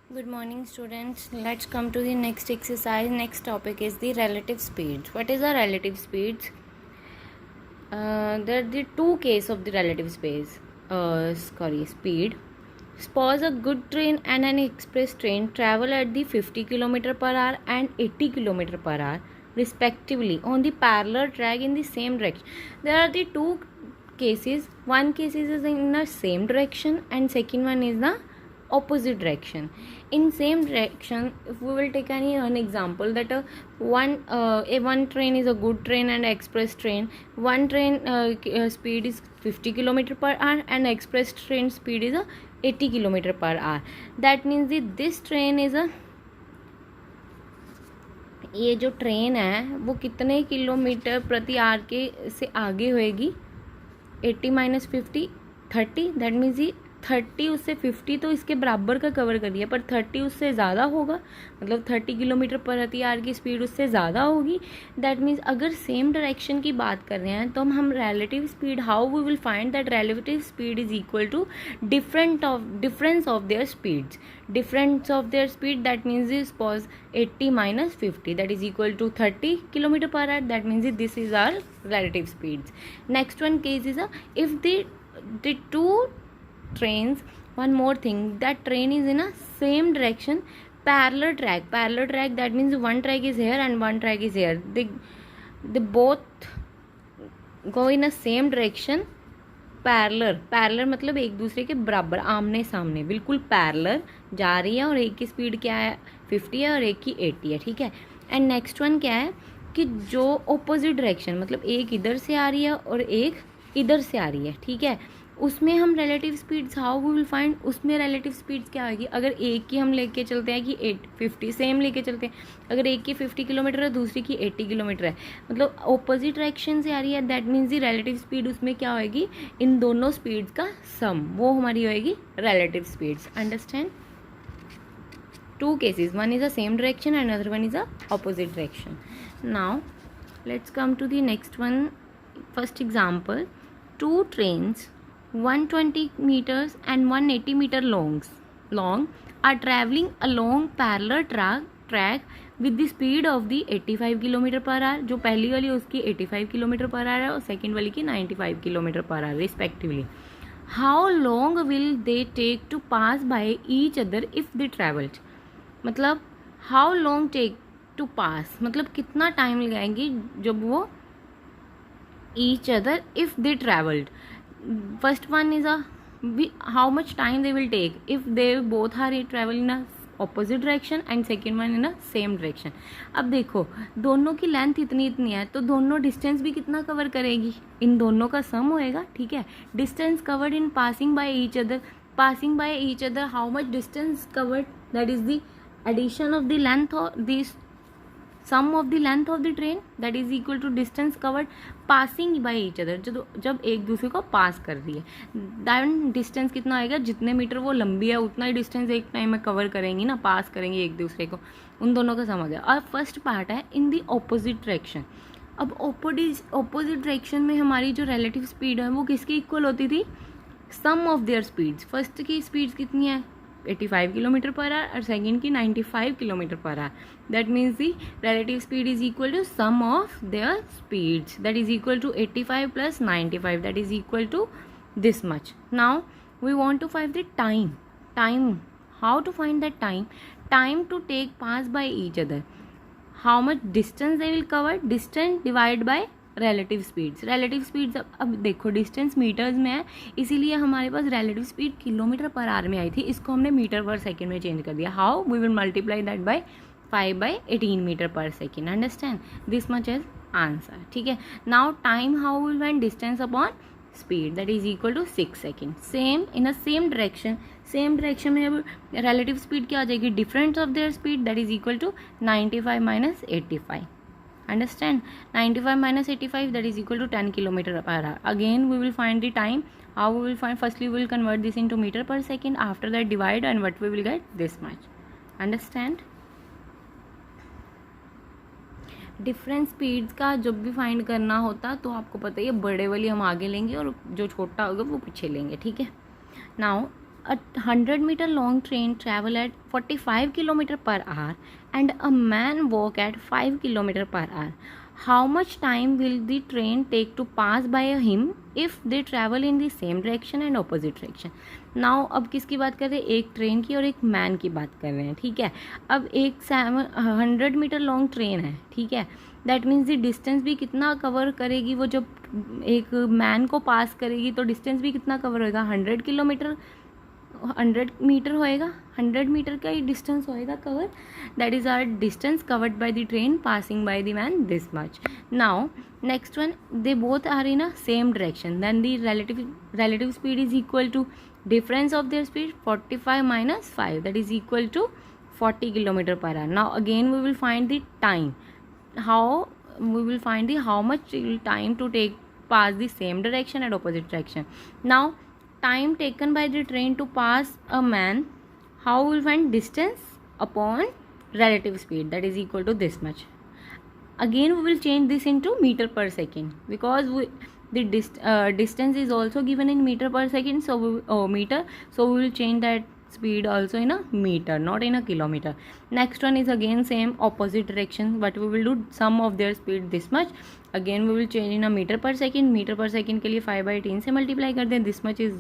Good morning, students. Let's come to the next exercise. Next topic is the relative speeds. What is the relative speeds? There are the two cases of the relative speed. Suppose a good train and an express train travel at the 50 km per hour and 80 km per hour respectively on the parallel track in the same direction. There are the two cases. One case is in the same direction and second one is the opposite direction. In same direction, if we will take an example that one train is a good train and express train. One train speed is 50 km per hour and express train speed is 80 km per hour. That means this train is ये जो train है वो कितने kilometre प्रति our के से आगे होएगी 80 माइनस 50 30. दैट मीन्स 30 उससे 50 तो इसके बराबर का कवर कर दिया, पर 30 उससे ज़्यादा होगा, मतलब 30 किलोमीटर प्रति आवर की स्पीड उससे ज़्यादा होगी. दैट मीन्स अगर सेम डायरेक्शन की बात कर रहे हैं तो हम relative speed, how we will find that relative speed is equal to difference of their speeds. Difference of their speed, that means is suppose 80 minus 50, that is equal to 30 km per hour. That means this is our relative speeds. Next one case is if the two trains, one more thing, that train is in a same direction, parallel track, that means one track is here and one track is here. They both go in a same direction. Parallel मतलब एक दूसरे के बराबर, आमने सामने, बिल्कुल parallel जा रही है और एक की स्पीड क्या है 50 है और एक की 80 है. ठीक है. एंड नेक्स्ट वन क्या है कि जो ऑपोजिट डायरेक्शन, मतलब एक इधर से आ रही है और एक इधर से आ रही है. ठीक है. उसमें हम relative speeds how we will find, उसमें रिलेटिव स्पीड्स क्या होगी. अगर एक की हम लेके चलते हैं कि 50 सेम लेके चलते हैं, अगर एक की 50 किलोमीटर है दूसरी की 80 किलोमीटर है, मतलब ऑपोजिट डायरेक्शन से आ रही है, that means the relative speed उसमें क्या होएगी, इन दोनों स्पीड्स का सम, वो हमारी होएगी relative speeds. Understand. Two cases, one is a same direction and other one is a opposite direction. Now let's come to the next one. First example, two trains 120 meters and 180 meter long are traveling along parallel track with the speed of the 85 km per hour. जो पहली वाली उसकी 85 km per hour है और second वाली की 95 km per hour respectively. How long will they take to pass by each other if they traveled? मतलब how long take to pass, मतलब कितना टाइम लगाएंगे जब वो each other if they traveled. First one is how much time they will take if they both are travel in a opposite direction and second one in a same direction. अब देखो दोनों की length इतनी है तो दोनों distance भी कितना कवर करेगी, इन दोनों का सम होएगा. ठीक है. Distance covered in passing by each other, how much distance covered, that is the addition of the length और this sum of the length of the train, that is equal to distance covered passing by each other, जब एक दूसरे को पास कर रही है. Then distance कितना आएगा, जितने मीटर वो लंबी है उतना ही डिस्टेंस एक टाइम में कवर करेंगी ना, पास करेंगे एक दूसरे को, उन दोनों का सम आ गया. और फर्स्ट पार्ट है इन दी ऑपोजिट डायरेक्शन. अब ऑपोजिट डायरेक्शन में हमारी जो रिलेटिव स्पीड है वो किसकी इक्वल होती थी, सम ऑफ देयर स्पीड्स. फर्स्ट की स्पीड्स कितनी है 85 किलोमीटर पर आवर और सेकेंड की 95 kilometre per hour. That means the relative speed is equal to sum of their speeds, that is equal to 85 plus 95, that is equal to this much. Now we want to find the time. How to find that time to take pass by each other, how much distance they will cover, distance divide by relative speeds. अब देखो distance metres में है, इसीलिए हमारे पास relative speed kilometre per our में आई थी, इसको हमने मीटर पर सेकेंड में चेंज कर दिया. How, we will multiply that by 5/18 metre पर second. Understand. This much is answer. ठीक है. Now time, how will find distance upon speed, that is equal to 6 second. Same in a same direction में अब relative speed क्या आ जाएगी, difference of their speed, that is equal to 95 minus 85. Understand. 95 minus 85, that is equal to 10 kilometer per hour. Again we will find the time. How we will find, firstly we will convert this into meter per second, after that divide and what we will get, this much. Understand. Different speeds का जब भी find करना होता तो आपको पता ही है, बड़े वाली हम आगे लेंगे और जो छोटा होगा वो पीछे लेंगे. ठीक है. Now a 100-meter long train travel at 45 kilometer per hour and a man walk at 5 kilometer per hour. How much time will the train take to pass by him if they travel in the same direction and opposite direction? Now अब किसकी बात कर रहे हैं? एक train की और एक मैन की बात कर रहे हैं, ठीक है. अब एक 100 मीटर लॉन्ग ट्रेन है, ठीक है. दैट मीन्स द डिस्टेंस भी कितना कवर करेगी वो, जब एक मैन को पास करेगी तो डिस्टेंस भी कितना कवर होएगा? 100 किलोमीटर 100 मीटर होएगा, 100 मीटर का ही डिस्टेंस होएगा cover. That is our distance covered by the train passing by the man this much. Now next one, they both are in a same direction, then the relative speed is equal to difference of their speed 45 minus 5, that is equal to 40 kilometer per hour. Now again we will find the time. How we will find the how much time to take pass the same direction and opposite direction. Now time taken by the train to pass a man, how we will find distance upon relative speed, that is equal to this much. Again we will change this into meter per second because the distance is also given in meter per second, so meter, so we will change that speed also in a meter, not in a kilometer. Next one is again same opposite direction, but we will do sum of their speed this much. Again we will change in a meter per second. Meter per second के लिए 5/10 से multiply कर दें. This much is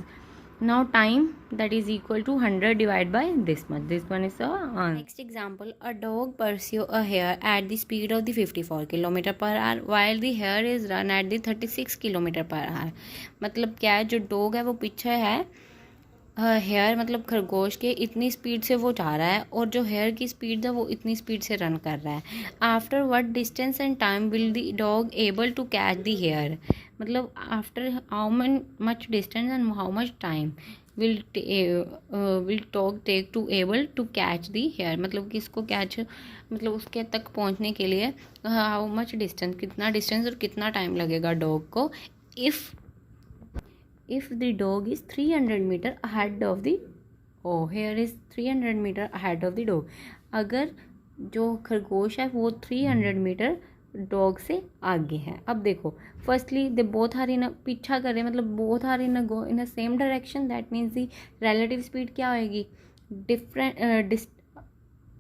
now time, that is equal to 100 divided by this much. This one is the answer. Next example, a dog pursue a hare at the speed of the 54 km per hour while the hare is run at the 36 km per hour. मतलब क्या है, जो dog है वो पीछे है hair मतलब खरगोश के इतनी स्पीड से वो जा रहा है और जो हेयर की स्पीड है वो इतनी स्पीड से रन कर रहा है. After what distance and time will the dog able to catch the hare, मतलब after how much distance and how much time will dog take to able to catch the hare, मतलब कि इसको catch मतलब उसके तक पहुंचने के लिए हाउ मच डिस्टेंस, कितना डिस्टेंस और कितना टाइम लगेगा डॉग को. if the dog is 300 meter ahead of the here is 300 meter ahead of the dog. अगर जो खरगोश है वो 300 मीटर डॉग से आगे है. अब देखो firstly they both are in a पीछा कर रहे हैं, मतलब both are in a go in a same direction, that means the relative speed क्या होएगी?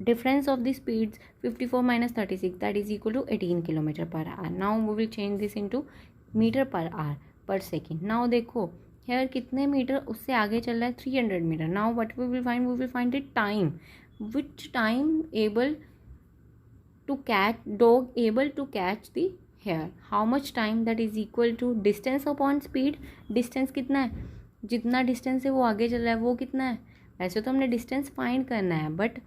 difference of the speeds 54 minus 36, that is equal to 18 km per hour. Now we will change this into meter per hour per second. Now देखो hare कितने metre उससे आगे चल रहा है? 300 metre. Now what we will find the time, which time able to catch dog able to catch the hare, how much time, that is equal to distance upon speed. Distance कितना है? जितना distance से वो आगे चल रहा है वो कितना है? वैसे तो हमने डिस्टेंस फाइंड करना है, बट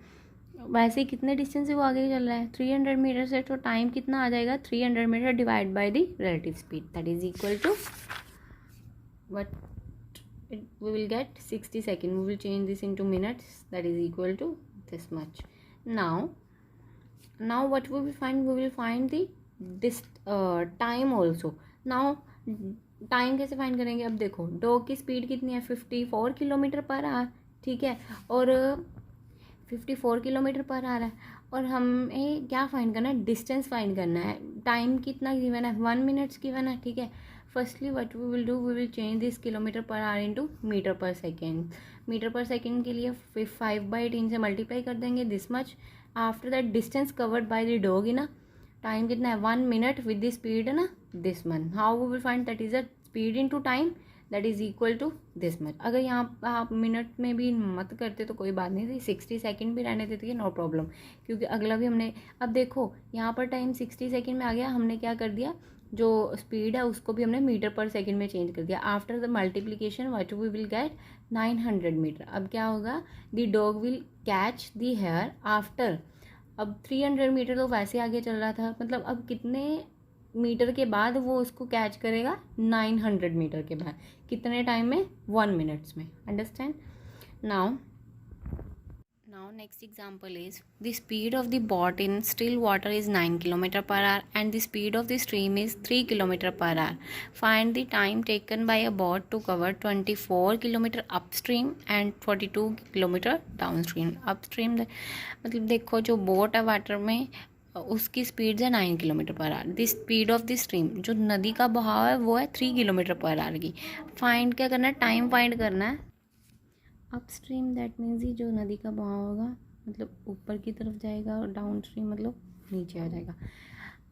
वैसे कितने डिस्टेंस से वो आगे चल रहा है? 300 मीटर से, तो टाइम कितना आ जाएगा? 300 metre divide by the relative speed, that is equal to what we will get 60 seconds. We will change this into minutes, that is equal to this much. Now what we will find this time also. Now time कैसे find करेंगे? अब देखो dog की speed कितनी है? 54 kilometre per our, ठीक है, और 54 किलोमीटर पर आवर है, और हमें क्या फाइंड करना है? डिस्टेंस फाइंड करना है. टाइम कितना गिवन है? 1 मिनट्स गिवन है, ठीक है. Firstly what we will do, we will change this kilometre per hour into metre पर सेकेंड. मीटर पर सेकेंड के लिए 5/10 से मल्टीप्लाई कर देंगे this much. After that distance covered by the dog in time कितना है? 1 मिनट विद द स्पीड है ना this man. How we will find, that is a speed into time, that is equal to this much. अगर यहाँ आप minute में भी मत करते तो कोई बात नहीं थी, 60 सेकेंड भी रहने देते नो प्रॉब्लम, क्योंकि अगला भी हमने. अब देखो यहाँ पर टाइम 60 सेकेंड में आ गया, हमने क्या कर दिया, जो स्पीड है उसको भी हमने मीटर पर सेकेंड में चेंज कर दिया. After the multiplication what we will get 900 metre. अब क्या होगा? The dog will catch the hare after. अब 300 मीटर तो वैसे आगे चल रहा था, मतलब अब कितने मीटर के बाद वो उसको कैच करेगा? 900 मीटर के बाद. कितने टाइम में? 1 मिनट्स में. Understand? Now next example is the speed of the boat in still water is 9 km per hour and the speed of the stream is 3 km per hour. Find the time taken by a boat to cover 24 km upstream and 42 km downstream. upstream मतलब देखो जो boat है water में उसकी speed है 9 kilometre per our. The speed of the stream, जो नदी का बहाव है वो है 3 किलोमीटर पर आवर की. फाइंड क्या करना है? टाइम फाइंड करना है. अपस्ट्रीम दैट मीन्स ही जो नदी का बहाव होगा मतलब ऊपर की तरफ जाएगा, और डाउन स्ट्रीम मतलब नीचे आ जाएगा।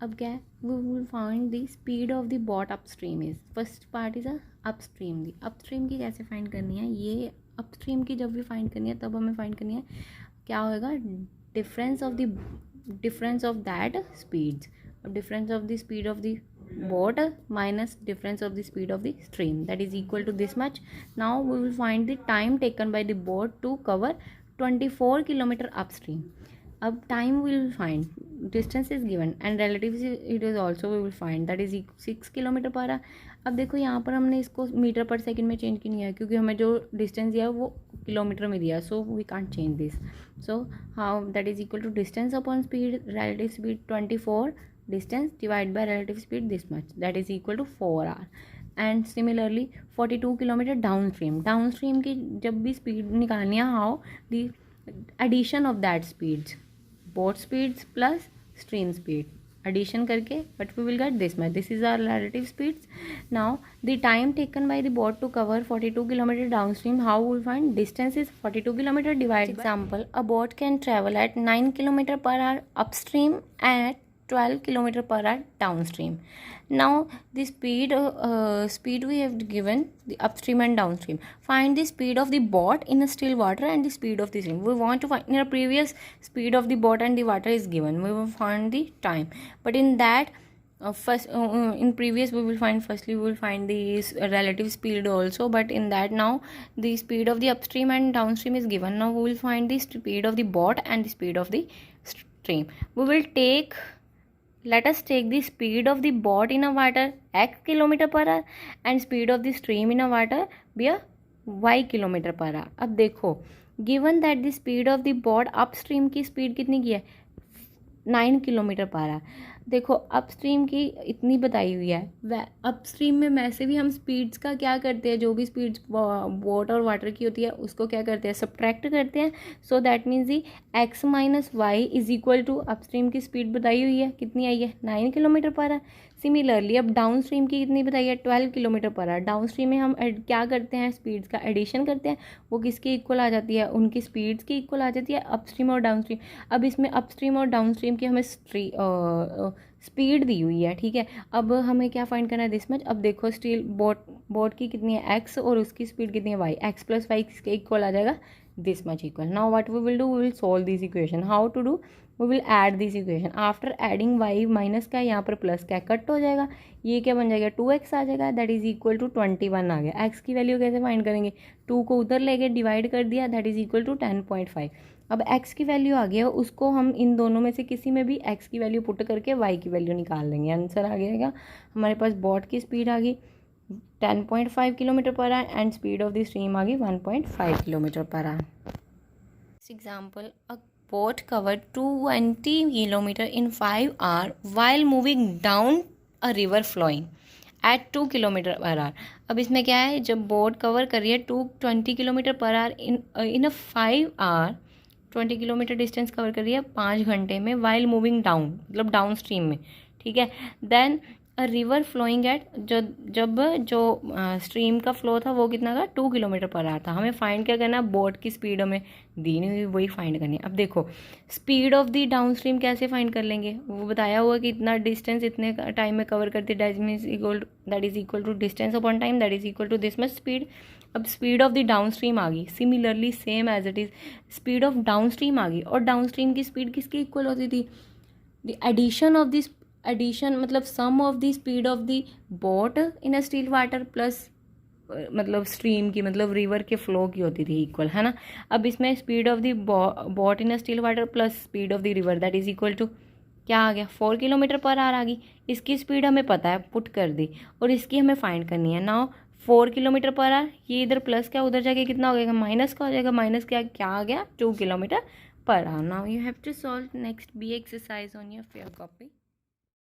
अब क्या है, we will find the speed of the boat upstream is, first part is upstream. The upstream की कैसे फाइंड करनी है, ये अपस्ट्रीम की जब भी फाइंड करनी है तब हमें फाइंड करनी है क्या होगा, difference of that speeds, difference of the speed of the boat minus difference of the speed of the stream, that is equal to this much. Now we will find the time taken by the boat to cover 24 kilometer upstream. अब time we will find, distance is given and relativity it is also we will find, that is 6 kilometre per our. अब देखो यहाँ पर हमने इसको metre पर second में change क्यों नहीं किया, क्योंकि हमें जो डिस्टेंस दिया है वो किलोमीटर में दिया, so we can't change this. So how that is equal to distance upon speed, relative speed 24 distance divided by relative speed this much, that is equal to 4 hour. And similarly 42 kilometre downstream की जब भी speed निकालनी है, how the addition of that speeds, boat speeds plus stream speed, addition करके but we will get this much, this is our relative speeds. Now the time taken by the boat to cover 42 kilometre downstream, how will find, distance is 42 kilometre divide, example a boat can travel at 9 kilometre per hour upstream at 12 kilometer per hour downstream. Now the speed we have given the upstream and downstream. Find the speed of the boat in a still water and the speed of the stream. We want to find, in a previous speed of the boat and the water is given, we will find the time, but in that in previous we will find, firstly we will find the relative speed also, but in that now the speed of the upstream and downstream is given. Now we will find the speed of the boat and the speed of the stream. We will take, let us take the speed of the boat in a water x kilometer per hour and speed of the stream in a water be a y kilometer per hour. अब देखो given that the speed of the boat upstream की speed कितनी की है 9 kilometre per our, देखो upstream की इतनी बताई हुई है, अपस्ट्रीम में वैसे भी हम स्पीड्स का क्या करते हैं, जो भी स्पीड्स बोट और वाटर की होती है उसको क्या करते हैं, सब्ट्रैक्ट करते हैं। So that means the x minus y is equal to upstream की स्पीड बताई हुई है, कितनी आई है 9 किलोमीटर पर आवर। सिमिलरली अब डाउन स्ट्रीम की कितनी बताई है 12 kilometre per our. Down stream में हम क्या करते हैं, स्पीड्स का एडिशन करते हैं, वो किसकी इक्वल आ जाती है, उनकी स्पीड्स की इक्वल आ जाती है, अपस्ट्रीम और डाउन स्ट्रीम। अब इसमें अपस्ट्रीम और डाउन स्ट्रीम की हमें स्पीड दी हुई है, ठीक है। अब हमें क्या फाइंड करना है, दिस मच। अब देखो स्टील बोट की कितनी है एक्स और उसकी स्पीड कितनी है वाई, एक्स प्लस वाई किसके इक्वल आ जाएगा, this much equal. Now what we will do, we will solve this equation. How to do, we will add this equation. After adding y minus का यहाँ पर plus क्या cut हो जाएगा, ये क्या बन जाएगा 2x आ जाएगा, दैट इज इक्वल टू 21 आ गया। x की वैल्यू कैसे फाइंड करेंगे, 2 को उधर लेके डिवाइड कर दिया, दैट इज इक्वल टू 10.5। अब x की वैल्यू आ गया, उसको हम इन दोनों में से किसी में भी x की वैल्यू पुट करके y की वैल्यू निकाल लेंगे। आंसर आ जाएगा हमारे पास, बोट की स्पीड आ गई 10.5 kilometre per hour and speed of the stream आ गई 1.5 kilometre per hour. Example, a boat covered 20 kilometer in 5 hours while moving down a river flowing at 2 kilometer per hour। अब इसमें क्या है, जब बोट कवर कर रही है 20 kilometre per hour in a 5 hour, 20 kilometre distance cover कर रही है 5 घंटे में, वाइल मूविंग डाउन मतलब डाउन स्ट्रीम में, ठीक है। Then a river flowing at, जब जो स्ट्रीम का फ्लो था वो कितना था 2 किलोमीटर पर आवर था। हमें फाइंड क्या करना है, बोट की स्पीड हमें दी नहीं हुई वही फाइंड करनी है। अब देखो speed of the down stream कैसे फाइंड कर लेंगे, वो बताया हुआ कि इतना डिस्टेंस इतने टाइम में कवर करती है, that is equal to distance upon time, that is equal to this much speed. अब speed of the downstream आ गई, similarly same as it is speed of downstream आ गई, और डाउन स्ट्रीम की speed किसकी equal होती थी, द एडिशन मतलब sum of the speed of the boat in a still water plus मतलब स्ट्रीम की मतलब रिवर के फ्लो की होती थी इक्वल, है ना। अब इसमें speed of the boat in a still water plus speed of the river that is equal to क्या आ गया 4 किलोमीटर पर आवर आ गई। इसकी स्पीड हमें पता है, पुट कर दी, और इसकी हमें फाइंड करनी है। नाउ 4 किलोमीटर पर आवर, ये इधर प्लस क्या उधर जाके कितना हो जाएगा, माइनस का हो जाएगा, माइनस क्या आ गया 2 kilometre per hour. Now you have to solve next B exercise on your fair copy.